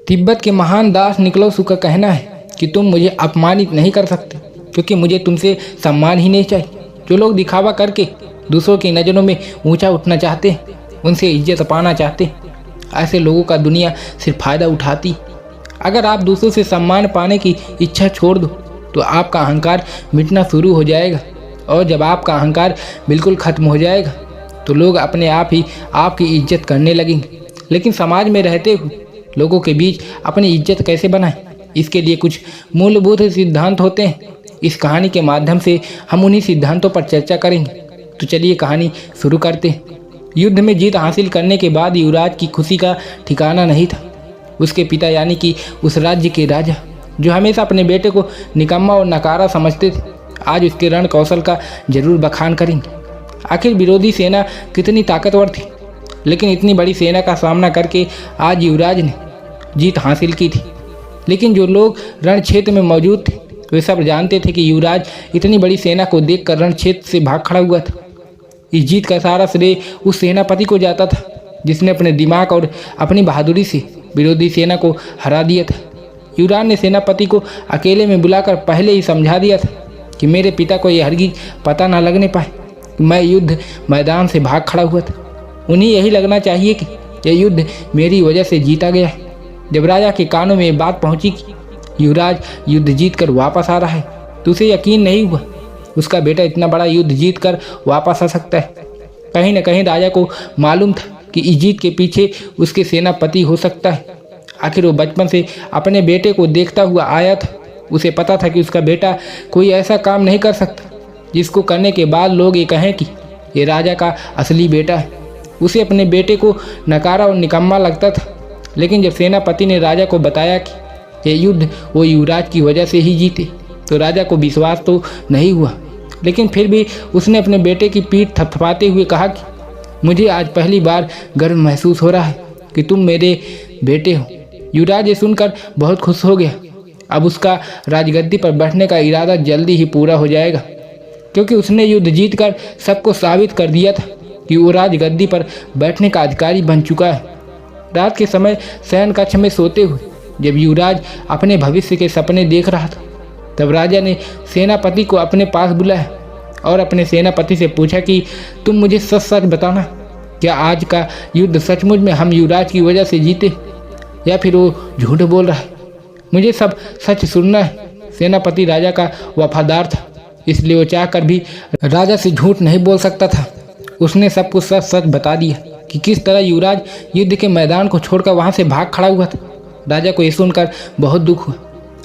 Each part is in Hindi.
तिब्बत के महान दास निकोलस का कहना है कि तुम मुझे अपमानित नहीं कर सकते, क्योंकि मुझे तुमसे सम्मान ही नहीं चाहिए। जो लोग दिखावा करके दूसरों की नज़रों में ऊंचा उठना चाहते हैं, उनसे इज्जत पाना चाहते हैं, ऐसे लोगों का दुनिया सिर्फ फ़ायदा उठाती। अगर आप दूसरों से सम्मान पाने की इच्छा छोड़ दो तो आपका अहंकार मिटना शुरू हो जाएगा, और जब आपका अहंकार बिल्कुल ख़त्म हो जाएगा तो लोग अपने आप ही आपकी इज्जत करने लगेंगे। लेकिन समाज में रहते हुए लोगों के बीच अपनी इज्जत कैसे बनाएं, इसके लिए कुछ मूलभूत सिद्धांत होते हैं। इस कहानी के माध्यम से हम उन्हीं सिद्धांतों पर चर्चा करेंगे। तो चलिए कहानी शुरू करते हैं। युद्ध में जीत हासिल करने के बाद युवराज की खुशी का ठिकाना नहीं था। उसके पिता यानी कि उस राज्य के राजा, जो हमेशा अपने बेटे को निकम्मा और नकारा समझते थे, आज उसके रण कौशल का जरूर बखान करेंगे। आखिर विरोधी सेना कितनी ताकतवर थी, लेकिन इतनी बड़ी सेना का सामना करके आज युवराज ने जीत हासिल की थी। लेकिन जो लोग रण क्षेत्र में मौजूद थे वे सब जानते थे कि युवराज इतनी बड़ी सेना को देखकर रण क्षेत्र से भाग खड़ा हुआ था। इस जीत का सारा श्रेय उस सेनापति को जाता था जिसने अपने दिमाग और अपनी बहादुरी से विरोधी सेना को हरा दिया था। युवराज ने सेनापति को अकेले में बुलाकर पहले ही समझा दिया था कि मेरे पिता को यह हरगिज पता न लगने पाए कि मैं युद्ध मैदान से भाग खड़ा हुआ था। उन्हें यही लगना चाहिए कि यह युद्ध मेरी वजह से जीता गया है। जब राजा के कानों में ये बात पहुंची कि युवराज युद्ध जीत कर वापस आ रहा है तो उसे यकीन नहीं हुआ उसका बेटा इतना बड़ा युद्ध जीत कर वापस आ सकता है। कहीं न कहीं राजा को मालूम था कि इस जीत के पीछे उसके सेनापति हो सकता है। आखिर वो बचपन से अपने बेटे को देखता हुआ आया था। उसे पता था कि उसका बेटा कोई ऐसा काम नहीं कर सकता जिसको करने के बाद लोग ये कहें कि ये राजा का असली बेटा है। उसे अपने बेटे को नकारा और निकम्मा लगता था। लेकिन जब सेनापति ने राजा को बताया कि ये युद्ध वो युवराज की वजह से ही जीते तो राजा को विश्वास तो नहीं हुआ। लेकिन फिर भी उसने अपने बेटे की पीठ थपथपाते हुए कहा कि मुझे आज पहली बार गर्व महसूस हो रहा है कि तुम मेरे बेटे हो। युवराज ये सुनकर बहुत खुश हो गया। अब उसका राजगद्दी पर बैठने का इरादा जल्दी ही पूरा हो जाएगा, क्योंकि उसने युद्ध जीतकर सबको साबित कर दिया था कि वो राजगद्दी पर बैठने का अधिकारी बन चुका है। रात के समय शयन कक्ष में सोते हुए जब युवराज अपने भविष्य के सपने देख रहा था, तब राजा ने सेनापति को अपने पास बुलाया और अपने सेनापति से पूछा कि तुम मुझे सच सच बताना, क्या आज का युद्ध सचमुच में हम युवराज की वजह से जीते या फिर वो झूठ बोल रहा है? मुझे सब सच सुनना है। सेनापति राजा का वफादार था, इसलिए वो चाहकर भी राजा से झूठ नहीं बोल सकता था। उसने सब कुछ सच सच बता दिया कि किस तरह युवराज युद्ध के मैदान को छोड़कर वहाँ से भाग खड़ा हुआ था। राजा को ये सुनकर बहुत दुख हुआ।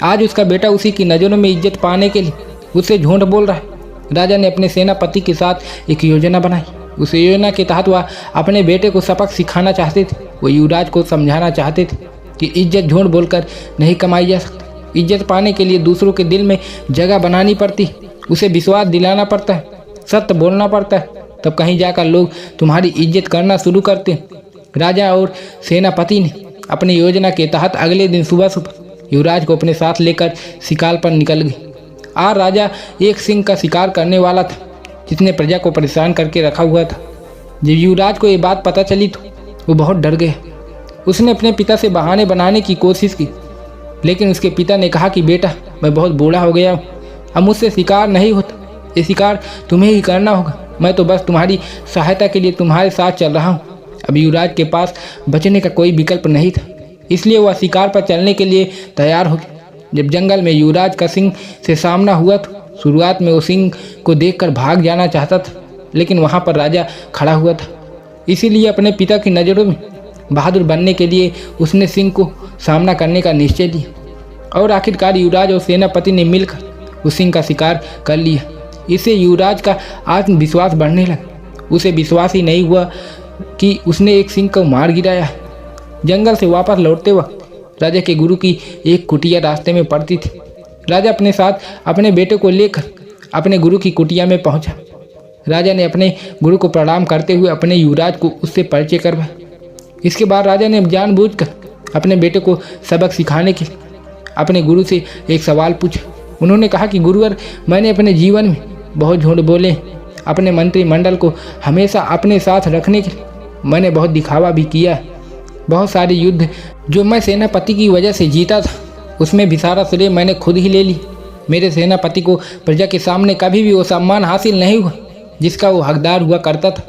आज उसका बेटा उसी की नज़रों में इज्जत पाने के लिए उससे झूठ बोल रहा है। राजा ने अपने सेनापति के साथ एक योजना बनाई। उस योजना के तहत वह अपने बेटे को सबक सिखाना चाहते थे। वो युवराज को समझाना चाहते थे कि इज्जत झूठ बोलकर नहीं कमाई जा सकती। इज्जत पाने के लिए दूसरों के दिल में जगह बनानी पड़ती, उसे विश्वास दिलाना पड़ता है, सत्य बोलना पड़ता है, तब कहीं जाकर लोग तुम्हारी इज्जत करना शुरू करते हैं। राजा और सेनापति ने अपनी योजना के तहत अगले दिन सुबह सुबह युवराज को अपने साथ लेकर शिकार पर निकल गए। आज राजा एक सिंह का शिकार करने वाला था जिसने प्रजा को परेशान करके रखा हुआ था। जब युवराज को ये बात पता चली तो वो बहुत डर गया। उसने अपने पिता से बहाने बनाने की कोशिश की, लेकिन उसके पिता ने कहा कि बेटा, मैं बहुत बूढ़ा हो गया हूँ, अब मुझसे शिकार नहीं होता, ये शिकार तुम्हें ही करना होगा। मैं तो बस तुम्हारी सहायता के लिए तुम्हारे साथ चल रहा हूँ। अब युवराज के पास बचने का कोई विकल्प नहीं था, इसलिए वह शिकार पर चलने के लिए तैयार हो गया। जब जंगल में युवराज का सिंह से सामना हुआ तो शुरुआत में वो सिंह को देखकर भाग जाना चाहता था, लेकिन वहाँ पर राजा खड़ा हुआ था। इसीलिए अपने पिता की नज़रों में बहादुर बनने के लिए उसने सिंह को सामना करने का निश्चय लिया और आखिरकार युवराज और सेनापति ने मिलकर उस सिंह का शिकार कर लिया। इससे युवराज का आत्मविश्वास बढ़ने लगा। उसे विश्वास ही नहीं हुआ कि उसने एक सिंह को मार गिराया। जंगल से वापस लौटते वक्त राजा के गुरु की एक कुटिया रास्ते में पड़ती थी। राजा अपने साथ अपने बेटे को लेकर अपने गुरु की कुटिया में पहुंचा। राजा ने अपने गुरु को प्रणाम करते हुए अपने युवराज को उससे परिचय करवाया। इसके बाद राजा ने जानबूझकर अपने बेटे को सबक सिखाने के लिए अपने गुरु से एक सवाल पूछा। उन्होंने कहा कि गुरुवर, मैंने अपने जीवन में बहुत झूठ बोले। अपने मंत्रिमंडल को हमेशा अपने साथ रखने के लिए मैंने बहुत दिखावा भी किया है। बहुत सारे युद्ध जो मैं सेनापति की वजह से जीता था, उसमें भी सारा श्रेय मैंने खुद ही ले ली। मेरे सेनापति को प्रजा के सामने कभी भी वो सम्मान हासिल नहीं हुआ जिसका वो हकदार हुआ करता था।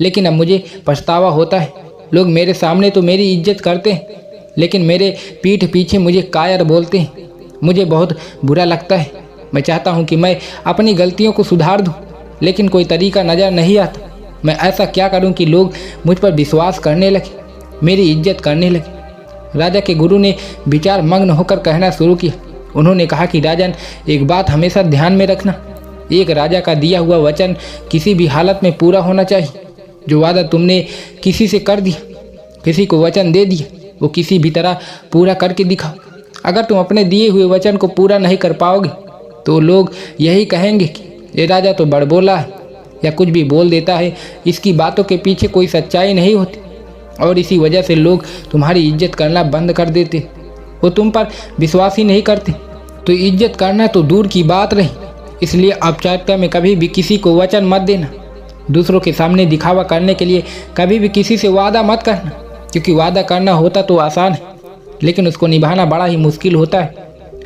लेकिन अब मुझे पछतावा होता है। लोग मेरे सामने तो मेरी इज्जत करते हैं, लेकिन मेरे पीठ पीछे मुझे कायर बोलते हैं। मुझे बहुत बुरा लगता है। मैं चाहता हूँ कि मैं अपनी गलतियों को सुधार दूँ, लेकिन कोई तरीका नज़र नहीं आता। मैं ऐसा क्या करूँ कि लोग मुझ पर विश्वास करने लगे, मेरी इज्जत करने लगे। राजा के गुरु ने विचार मग्न होकर कहना शुरू किया। उन्होंने कहा कि राजन, एक बात हमेशा ध्यान में रखना। एक राजा का दिया हुआ वचन किसी भी हालत में पूरा होना चाहिए। जो वादा तुमने किसी से कर दिया, किसी को वचन दे दिया, वो किसी भी तरह पूरा करके दिखाओ। अगर तुम अपने दिए हुए वचन को पूरा नहीं कर पाओगे तो लोग यही कहेंगे कि ये राजा तो बड़बोला है या कुछ भी बोल देता है, इसकी बातों के पीछे कोई सच्चाई नहीं होती। और इसी वजह से लोग तुम्हारी इज्जत करना बंद कर देते। वो तुम पर विश्वास ही नहीं करते, तो इज्जत करना तो दूर की बात रही। इसलिए औपचारिकता में कभी भी किसी को वचन मत देना। दूसरों के सामने दिखावा करने के लिए कभी भी किसी से वादा मत करना, क्योंकि वादा करना होता तो आसान है, लेकिन उसको निभाना बड़ा ही मुश्किल होता है।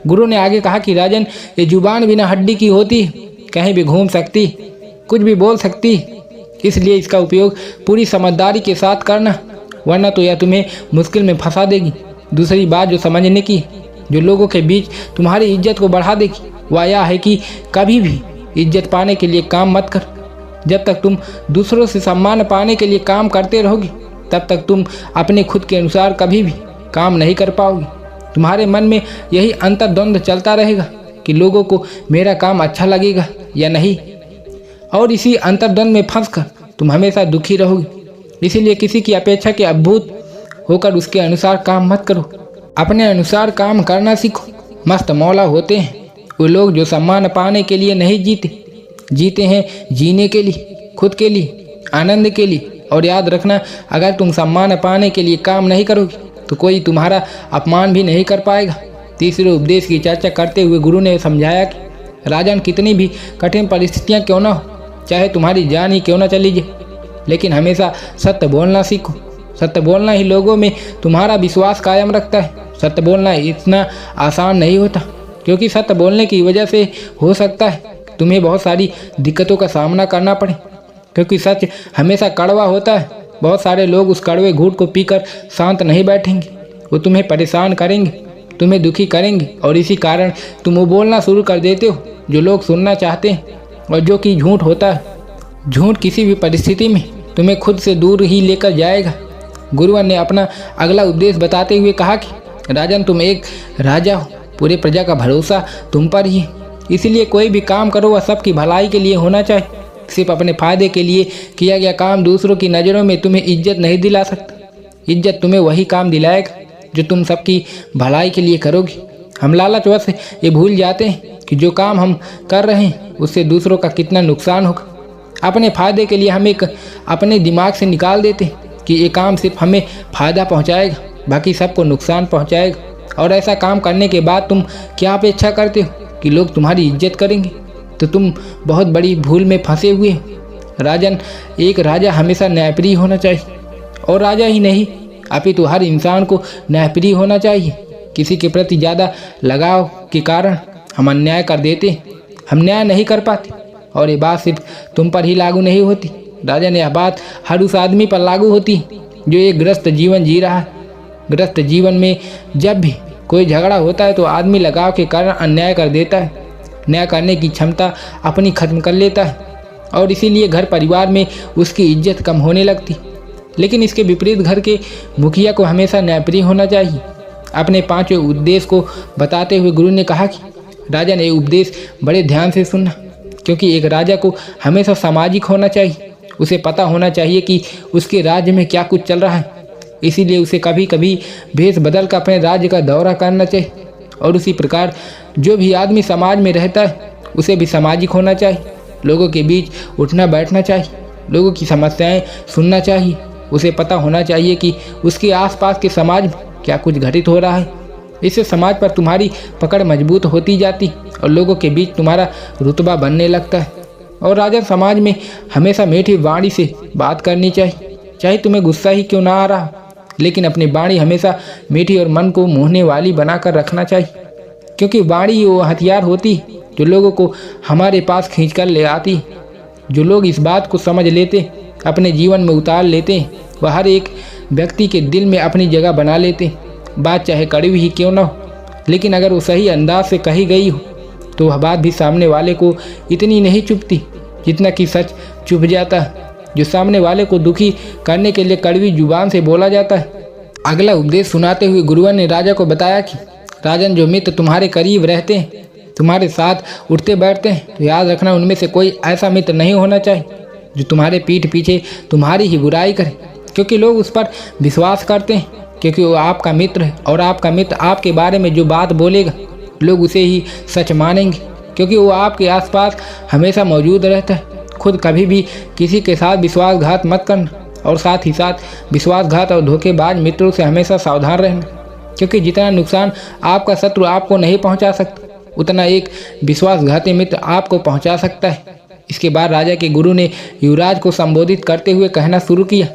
गुरु ने आगे कहा कि राजन, ये जुबान बिना हड्डी की होती है, कहीं भी घूम सकती, कुछ भी बोल सकती। इसलिए इसका उपयोग पूरी समझदारी के साथ करना, वरना तो यह तुम्हें मुश्किल में फंसा देगी। दूसरी बात जो समझने की, जो लोगों के बीच तुम्हारी इज्जत को बढ़ा देगी, वह यह है कि कभी भी इज्जत पाने के लिए काम मत कर। जब तक तुम दूसरों से सम्मान पाने के लिए काम करते रहोगे, तब तक तुम अपने खुद के अनुसार कभी भी काम नहीं कर पाओगे। तुम्हारे मन में यही अंतर्द्वंद चलता रहेगा कि लोगों को मेरा काम अच्छा लगेगा या नहीं, और इसी अंतर्द्वंद में फंसकर तुम हमेशा दुखी रहोगे। इसीलिए किसी की अपेक्षा के अभूत होकर उसके अनुसार काम मत करो, अपने अनुसार काम करना सीखो। मस्त मौला होते हैं वो लोग जो सम्मान पाने के लिए नहीं जीते हैं जीने के लिए, खुद के लिए, आनंद के लिए। और याद रखना, अगर तुम सम्मान पाने के लिए काम नहीं करोगे तो कोई तुम्हारा अपमान भी नहीं कर पाएगा। तीसरे उपदेश की चर्चा करते हुए गुरु ने समझाया कि राजन, कितनी भी कठिन परिस्थितियां क्यों ना हो, चाहे तुम्हारी जान ही क्यों ना चली जाए, लेकिन हमेशा सत्य बोलना सीखो। सत्य बोलना ही लोगों में तुम्हारा विश्वास कायम रखता है। सत्य बोलना इतना आसान नहीं होता, क्योंकि सत्य बोलने की वजह से हो सकता है तुम्हें बहुत सारी दिक्कतों का सामना करना पड़े, क्योंकि सच हमेशा कड़वा होता है। बहुत सारे लोग उस कड़वे घूंट को पीकर शांत नहीं बैठेंगे, वो तुम्हें परेशान करेंगे, तुम्हें दुखी करेंगे, और इसी कारण तुम वो बोलना शुरू कर देते हो जो लोग सुनना चाहते हैं, और जो कि झूठ होता है। झूठ किसी भी परिस्थिति में तुम्हें खुद से दूर ही लेकर जाएगा। गुरुवर ने अपना अगला उपदेश बताते हुए कहा कि राजन, तुम एक राजा हो, पूरे प्रजा का भरोसा तुम पर ही है। इसीलिए कोई भी काम करो वह सबकी भलाई के लिए होना चाहिए। सिर्फ अपने फायदे के लिए किया गया काम दूसरों की नज़रों में तुम्हें इज्जत नहीं दिला सकता। इज्जत तुम्हें वही काम दिलाएगा जो तुम सबकी भलाई के लिए करोगे। हम लालचवश ये भूल जाते हैं कि जो काम हम कर रहे हैं उससे दूसरों का कितना नुकसान होगा। अपने फ़ायदे के लिए हम एक अपने दिमाग से निकाल देते हैं कि ये काम सिर्फ हमें फ़ायदा पहुंचाएगा, बाकी सबको नुकसान पहुंचाएगा। और ऐसा काम करने के बाद तुम क्या अपेक्षा करते हो कि लोग तुम्हारी इज्जत करेंगे? तो तुम बहुत बड़ी भूल में फंसे हुए हो। राजन, एक राजा हमेशा न्यायप्रिय होना चाहिए, और राजा ही नहीं अपितु हर इंसान को न्यायप्रिय होना चाहिए। किसी के प्रति ज़्यादा लगाव के कारण हम अन्याय कर देते हैं, हम न्याय नहीं कर पाते। और ये बात सिर्फ तुम पर ही लागू नहीं होती राजन, यह बात हर उस आदमी पर लागू होती है जो एक ग्रस्त जीवन जी रहा है। ग्रस्त जीवन में जब भी कोई झगड़ा होता है तो आदमी लगाव के कारण अन्याय कर देता है, न्याय करने की क्षमता अपनी खत्म कर लेता है, और इसीलिए घर परिवार में उसकी इज्जत कम होने लगती। लेकिन इसके विपरीत घर के मुखिया को हमेशा न्यायप्रिय होना चाहिए। अपने पांचवें उपदेश को बताते हुए गुरु ने कहा कि राजन, ये उपदेश बड़े ध्यान से सुनना, क्योंकि एक राजा को हमेशा सामाजिक होना चाहिए। उसे पता होना चाहिए कि उसके राज्य में क्या कुछ चल रहा है, इसीलिए उसे कभी कभी भेष बदल कर अपने राज्य का दौरा करना चाहिए। और उसी प्रकार जो भी आदमी समाज में रहता है उसे भी सामाजिक होना चाहिए। लोगों के बीच उठना बैठना चाहिए, लोगों की समस्याएं सुनना चाहिए। उसे पता होना चाहिए कि उसके आसपास के समाज में क्या कुछ घटित हो रहा है। इससे समाज पर तुम्हारी पकड़ मजबूत होती जाती और लोगों के बीच तुम्हारा रुतबा बनने लगता है। और राजा, समाज में हमेशा मीठी वाणी से बात करनी चाहिए, चाहे तुम्हें गुस्सा ही क्यों ना आ रहा। लेकिन अपनी वाणी हमेशा मीठी और मन को मोहने वाली बनाकर रखना चाहिए, क्योंकि वाणी वो हथियार होती जो लोगों को हमारे पास खींचकर ले आती। जो लोग इस बात को समझ लेते, अपने जीवन में उतार लेते, वह हर एक व्यक्ति के दिल में अपनी जगह बना लेते। बात चाहे कड़वी ही क्यों न हो, लेकिन अगर वो सही अंदाज से कही गई हो तो वह बात भी सामने वाले को इतनी नहीं चुभती जितना कि सच चुभ जाता है, जो सामने वाले को दुखी करने के लिए कड़वी जुबान से बोला जाता है। अगला उपदेश सुनाते हुए गुरुवर ने राजा को बताया कि राजन, जो मित्र तुम्हारे करीब रहते हैं, तुम्हारे साथ उठते बैठते हैं, तो याद रखना उनमें से कोई ऐसा मित्र नहीं होना चाहिए जो तुम्हारे पीठ पीछे तुम्हारी ही बुराई करे, क्योंकि लोग उस पर विश्वास करते हैं, क्योंकि वो आपका मित्र है और आपका मित्र आपके बारे में जो बात बोलेगा लोग उसे ही सच मानेंगे, क्योंकि वो आपके आसपास हमेशा मौजूद रहता है। खुद कभी भी किसी के साथ विश्वासघात मत करना और साथ ही साथ विश्वासघात और धोखेबाज मित्रों से हमेशा सावधान रहना, क्योंकि जितना नुकसान आपका शत्रु आपको नहीं पहुंचा सकता, उतना एक विश्वासघाती मित्र आपको पहुंचा सकता है। इसके बाद राजा के गुरु ने युवराज को संबोधित करते हुए कहना शुरू किया,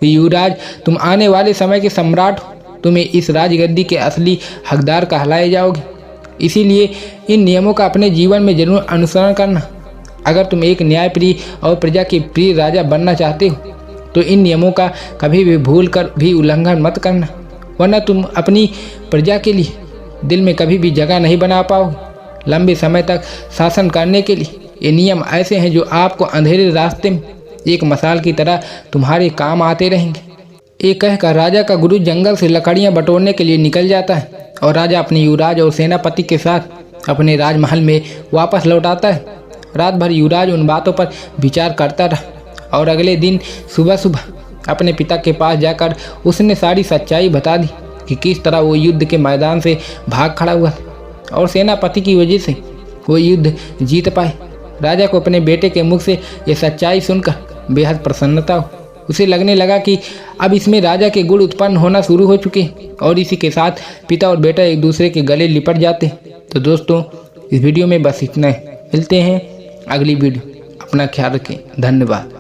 युवराज, तुम आने वाले समय के सम्राट हो, तुम्हें इस राजगद्दी के असली हकदार कहलाए जाओगे। इसीलिए इन नियमों का अपने जीवन में जरूर अनुसरण करना। अगर तुम एक न्यायप्रिय और प्रजा के प्रिय राजा बनना चाहते हो तो इन नियमों का कभी भी भूल कर भी उल्लंघन मत करना, वरना तुम अपनी प्रजा के लिए दिल में कभी भी जगह नहीं बना पाओगे। लंबे समय तक शासन करने के लिए ये नियम ऐसे हैं जो आपको अंधेरे रास्ते में एक मसाल की तरह तुम्हारे काम आते रहेंगे। ये कहकर राजा का गुरु जंगल से लकड़ियां बटोरने के लिए निकल जाता है और राजा अपने युवराज और सेनापति के साथ अपने राजमहल में वापस लौट आता है। रात भर युवराज उन बातों पर विचार करता रहा और अगले दिन सुबह सुबह अपने पिता के पास जाकर उसने सारी सच्चाई बता दी कि किस तरह वो युद्ध के मैदान से भाग खड़ा हुआ था और सेनापति की वजह से वो युद्ध जीत पाए। राजा को अपने बेटे के मुख से ये सच्चाई सुनकर बेहद प्रसन्नता हो। उसे लगने लगा कि अब इसमें राजा के गुण उत्पन्न होना शुरू हो चुके और इसी के साथ पिता और बेटा एक दूसरे के गले लिपट जाते। तो दोस्तों, इस वीडियो में बस इतना ही। मिलते हैं अगली वीडियो। अपना ख्याल रखें। धन्यवाद।